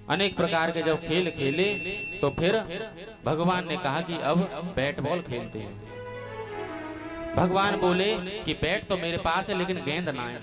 अनेक प्रकार के जब खेल खेले तो फिर भगवान ने कहा कि अब बैट बॉल खेलते हैं। भगवान बोले कि बैट तो मेरे पास है लेकिन गेंद ना है।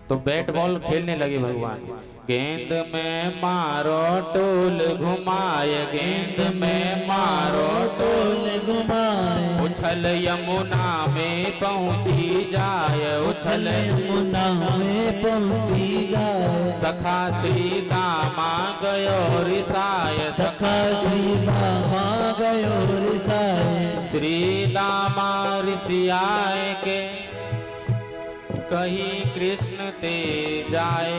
तो बैट बॉल खेलने लगे भगवान। गेंद में मारो टोल घुमाए, गेंद में मारो टोल घुमाए, उछल यमुना में पहुंची जाए, उछल यमुना में पहुंची जाए। सखा श्री दामा गयो रिसाय, सखा श्री दामा गयो रिसाय। श्री दामा ऋषियाय के कहीं कृष्ण ते जाए।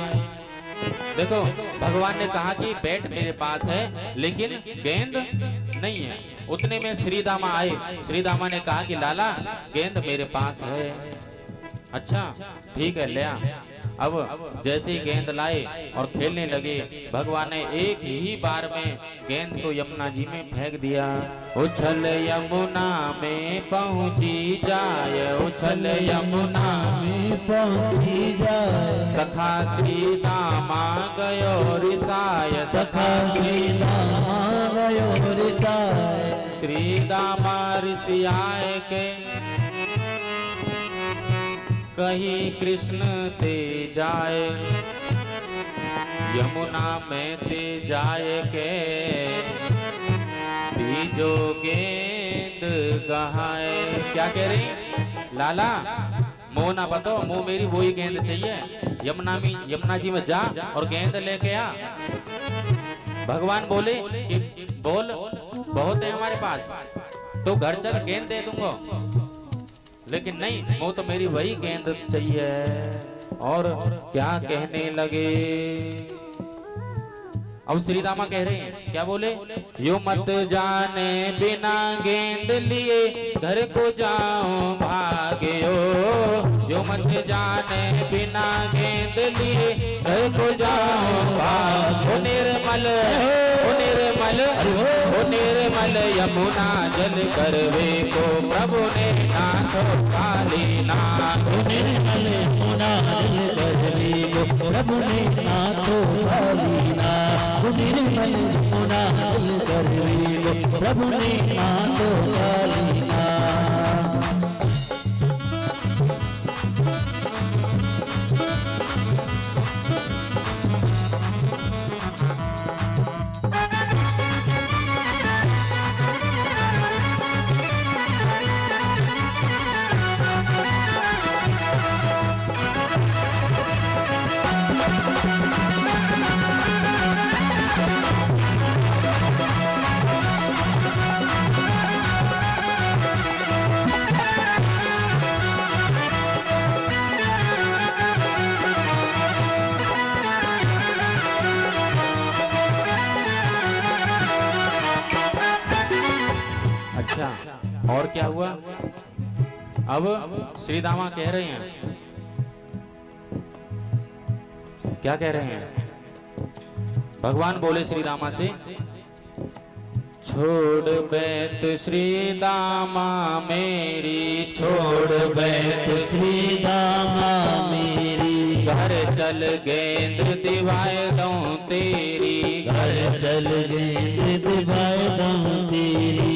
देखो भगवान ने कहा कि बैट मेरे पास है लेकिन गेंद नहीं है। उतने में श्री दामा आए। श्री दामा ने कहा कि लाला गेंद मेरे पास है। अच्छा ठीक है ले आ। अब जैसे ही गेंद लाए और खेलने लगे, भगवान ने एक ही बार में गेंद को यमुना जी में फेंक दिया। उछल यमुना में पहुंची जाए, उछल यमुना में पहुंची जाए। सखा श्री दामा गयो रिसाय, सखा श्री दामा गयो रिसाय। श्री दामा ऋषियाय के कहीं कृष्ण ते जाए, यमुना में ते जाए के बीजो गेंद गहाए। क्या कह रही लाला मोह ना बताओ, मुँह मेरी वही गेंद चाहिए। यमुना जी में जा और गेंद लेके आ। भगवान बोले कि बोल बहुत है हमारे पास, तो घर चल गेंद दे दूंगा। लेकिन नहीं, वो तो मेरी वही गेंद चाहिए। और क्या कहने लगे, अब श्री दामा कह रहे हैं, क्या बोले, यो मत जाने बिना गेंद लिए घर को जाऊं भाग्यो। यो मत जाने बिना गेंद लिए घर को जाऊं भाग्यो। निर्मल निर्मल निर्मल यमुना जल करवे को प्रभु ने नाथ काली नाथ। निर्मल यमुना जल करवे को प्रभु ने नाथ काली नाथ। निर्मल यमुना जल करवे को प्रभु ने नाथ काली नाथ। और क्या हुआ, अब श्री दामा कह रहे हैं, क्या कह रहे हैं, भगवान बोले श्री दामा से, छोड़ बैत श्री दामा मेरी, छोड़ बैत श्री दामा मेरी। घर चल गेंद दिवाए दूं तेरी, घर चल गेंद दिवाए दूं तेरी।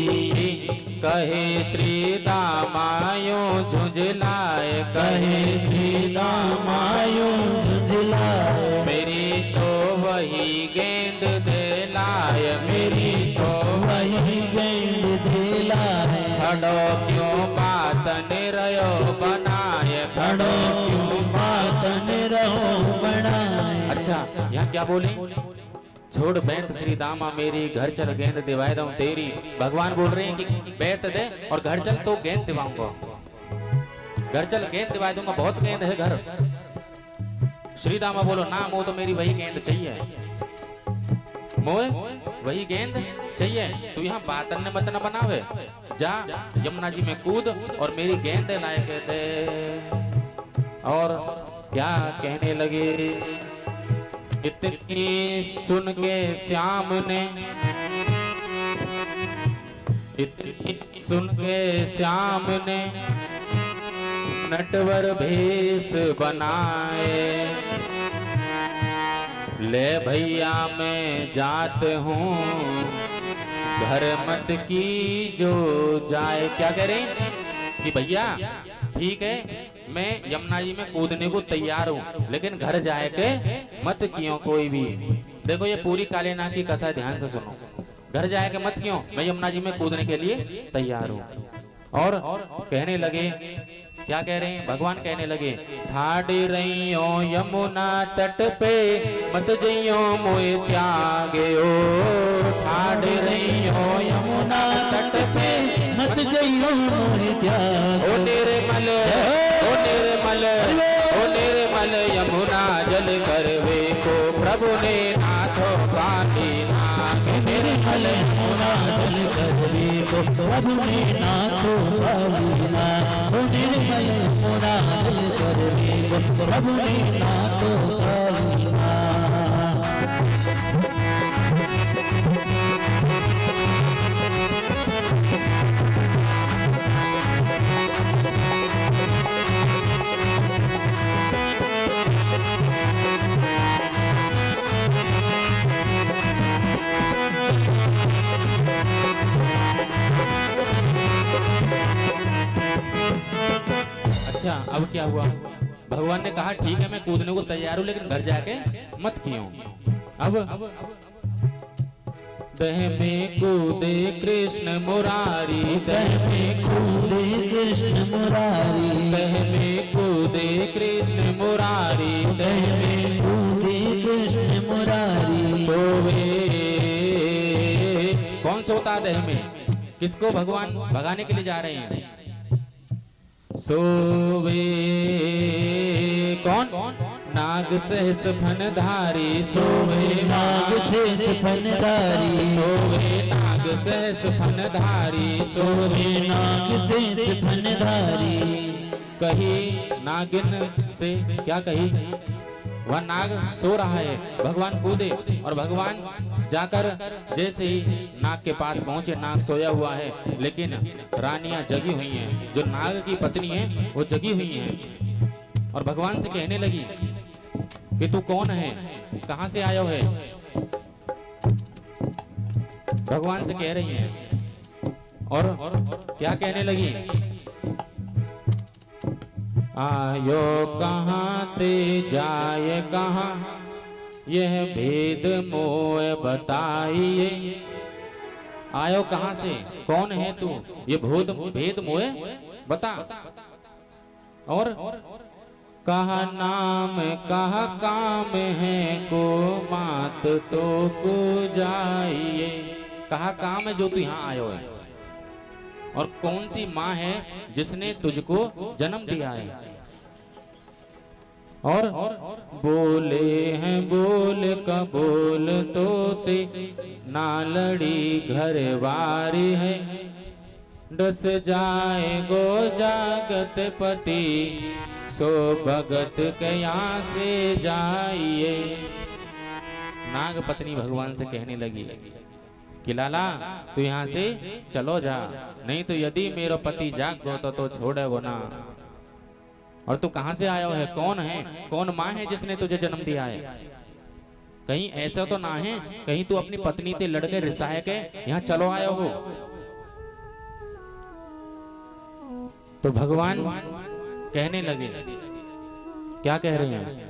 कहे श्री दामायो झुंझलाए, कहे श्री दामायो झुंझलाए। मेरी तो वही गेंद दिलाए, मेरी तो वही गेंद दिलाए। खड़ो क्यों बात निरयो बनाए, खड़ो क्यों बात निरयो बनाए। अच्छा यहाँ क्या बोले, छोड़ बैत श्री दामा मेरी, घर चल गेंद दिवाए दूं तेरी। भगवान बोल रहे हैं कि बैत दे और घर चल तो गेंद दिवाऊंगा, घर चल गेंद दिवाए दूंगा, बहुत गेंद है घर। श्री दामा बोलो ना, वो तो मेरी वही गेंद चाहिए, मोए वही गेंद चाहिए। तू यहाँ बातन ने मत न बनावे, जा यमुना जी में कूद और मेरी गेंद लाए कहते। और क्या कहने लगे, इतनी सुन के श्याम ने, इतनी सुन के श्याम ने नटवर भेष बनाए। ले भैया मैं जात हूँ घर मत की जो जाए। क्या कह रहे हैं कि भैया ठीक है मैं यमुना जी में कूदने को तैयार हूँ, लेकिन घर जाए के मत क्यों कोई भी। देखो ये पूरी काले नाग की कथा ध्यान से सुनो। घर जाए के मत क्यों, मैं यमुना जी में कूदने के लिए तैयार हूँ। और कहने लगे, क्या कह रहे हैं भगवान, कहने लगे ठाड़ रहियो यमुना तट पे मत जइयो मोए त्यागे ओ। ठाड़ रहियो यमुना तट पे मत जइयो मोए त्यागे। ओ निर्मल ओ निर्मल ओ निर्मल यमुना जल करवे को प्रभु ने नाथो काटी नाग। निर्मल यमुना जल करवे को प्रभु ने नाथो काटी नाग। ओ निर्मल यमुना जल करवे को प्रभु ने नाथो काटी नाग। अब क्या हुआ, भगवान ने कहा ठीक है मैं कूदने को तैयार हूं, लेकिन घर जाके मत क्यों। अब दह में कूदे कृष्ण मुरारी, दह में कूदे कृष्ण मुरारी, दह में कूदे कृष्ण मुरारी, दह में कूदे कृष्ण मुरारी। सोवे कौन सोता दह में, किसको भगवान भगाने के लिए जा रहे हैं। सोवे कौन, नाग सहस फनधारी, सोवे नाग सहस फनधारी, सोवे नाग सहस फनधारी, सोवे नाग सहस फनधारी। कही नागिन से, क्या कही, वह नाग सो रहा है, भगवान कूदे और भगवान जाकर जैसे ही नाग के पास पहुंचे, नाग सोया हुआ है, लेकिन रानियां जगी हुई हैं, जो नाग की पत्नी है वो जगी हुई हैं और भगवान से कहने लगी कि तू कौन है, कहां से आया है। भगवान से कह रही हैं और क्या कहने लगी, आयो कहाँ ते जाए कहाँ, यह भेद मोए बताइए। आयो कहाँ से, कौन है तू, ये भेद मोए बता। और कहा नाम कहा काम है को मात तो को जाइए। कहा काम है जो तू यहाँ आयो है, और कौन सी माँ है जिसने तुझको जन्म दिया है। और बोले हैं बोल का बोल तोते, ना लड़ी घर वारी है, डस जाए गो जागत पति, सो भगत के यहाँ से जाइए। नाग पत्नी भगवान से कहने लगी कि लाला तू यहाँ से चलो जा, नहीं तो यदि मेरा पति जाग गो तो छोड़े वो ना। और तू कहां से आया है, कौन है, कौन माँ है जिसने तुझे जन्म दिया है। कहीं ऐसा तो ना है कहीं तू अपनी पत्नी से लड़के रिसाए के यहाँ चलो आया हो। तो भगवान कहने लगे, क्या कह रहे हैं,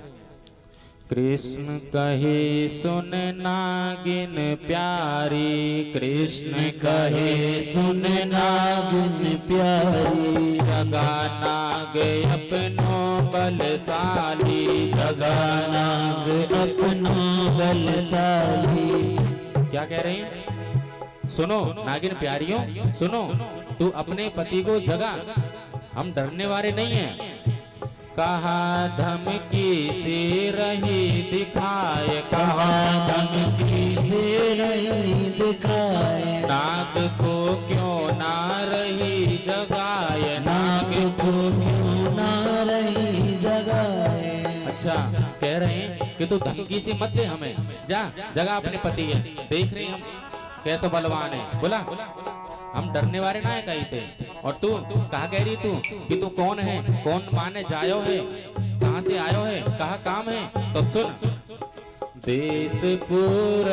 कृष्ण कहे सुन नागिन प्यारी, कृष्ण कहे सुन नागिन प्यारी, जगा नाग अपनो बलशाली, जगा नाग अपनो बलशाली। क्या कह रहे हैं, सुनो नागिन प्यारियों सुनो, तू अपने पति को जगा, हम डरने वाले नहीं हैं। कहा धमकी से रही दिखाए, कहा धमकी से रही दिखाए, नाग को क्यों ना रही जगाए, नाग को क्यों ना रही जगाए। अच्छा कह रहे हैं कि तू धमकी से मत दे हमें, जा जगा अपने पति है, देख रहे हम कैसा बलवान है। बोला हम डरने वाले ना है कहीं थे। और तू कहा कह रही तू कि तू कौन है, कौन माने जायो है, कहां से आयो है, कहा काम है। तो सुन, देश पूरा